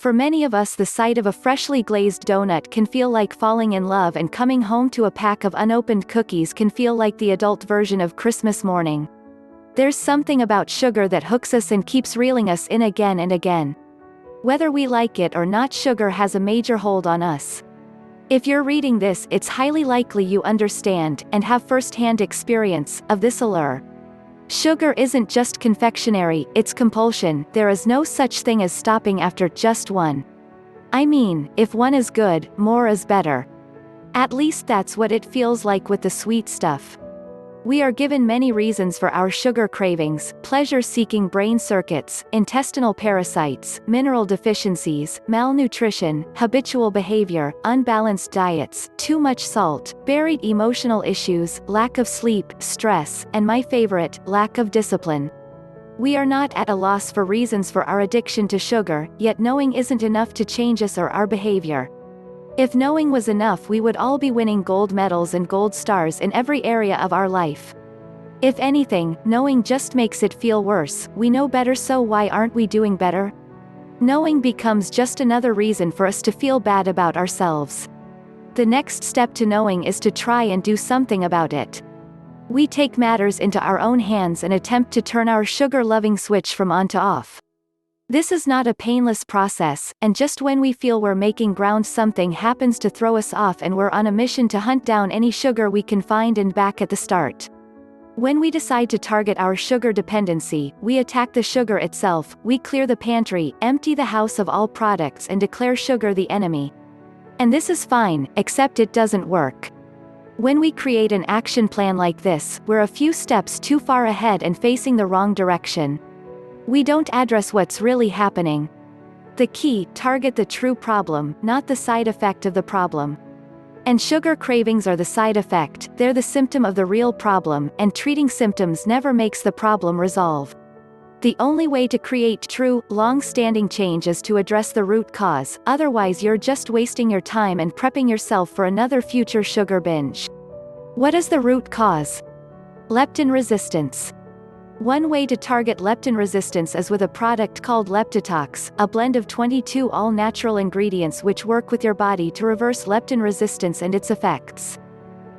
For many of us, the sight of a freshly glazed donut can feel like falling in love, and coming home to a pack of unopened cookies can feel like the adult version of Christmas morning. There's something about sugar that hooks us and keeps reeling us in again and again. Whether we like it or not, sugar has a major hold on us. If you're reading this, it's highly likely you understand, and have first-hand experience, of this allure. Sugar isn't just confectionery, it's compulsion. There is no such thing as stopping after just one. I mean, if one is good, more is better. At least that's what it feels like with the sweet stuff. We are given many reasons for our sugar cravings: pleasure-seeking brain circuits, intestinal parasites, mineral deficiencies, malnutrition, habitual behavior, unbalanced diets, too much salt, buried emotional issues, lack of sleep, stress, and my favorite, lack of discipline. We are not at a loss for reasons for our addiction to sugar, yet knowing isn't enough to change us or our behavior. If knowing was enough, we would all be winning gold medals and gold stars in every area of our life. If anything, knowing just makes it feel worse. We know better, so why aren't we doing better? Knowing becomes just another reason for us to feel bad about ourselves. The next step to knowing is to try and do something about it. We take matters into our own hands and attempt to turn our sugar-loving switch from on to off. This is not a painless process, and just when we feel we're making ground, something happens to throw us off, and we're on a mission to hunt down any sugar we can find, and back at the start. When we decide to target our sugar dependency, we attack the sugar itself. We clear the pantry, empty the house of all products, and declare sugar the enemy. And this is fine, except it doesn't work. When we create an action plan like this, we're a few steps too far ahead and facing the wrong direction. We don't address what's really happening. The key: target the true problem, not the side effect of the problem. And sugar cravings are the side effect. They're the symptom of the real problem, and treating symptoms never makes the problem resolve. The only way to create true, long-standing change is to address the root cause, otherwise you're just wasting your time and prepping yourself for another future sugar binge. What is the root cause? Leptin resistance. One way to target leptin resistance is with a product called Leptitox, a blend of 22 all-natural ingredients which work with your body to reverse leptin resistance and its effects.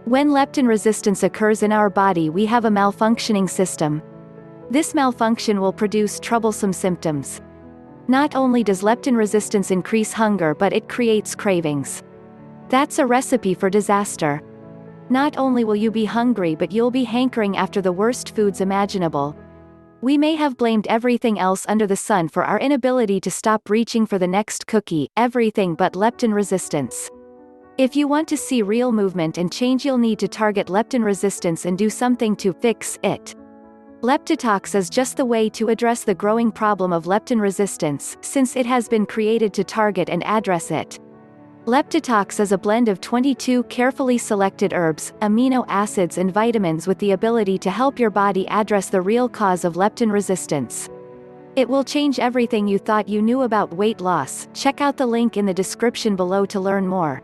When leptin resistance occurs in our body, we have a malfunctioning system. This malfunction will produce troublesome symptoms. Not only does leptin resistance increase hunger, but it creates cravings. That's a recipe for disaster. Not only will you be hungry, but you'll be hankering after the worst foods imaginable. We may have blamed everything else under the sun for our inability to stop reaching for the next cookie, everything but leptin resistance. If you want to see real movement and change, you'll need to target leptin resistance and do something to fix it. Leptitox is just the way to address the growing problem of leptin resistance, since it has been created to target and address it. Leptitox is a blend of 22 carefully selected herbs, amino acids and vitamins with the ability to help your body address the real cause of leptin resistance. It will change everything you thought you knew about weight loss. Check out the link in the description below to learn more.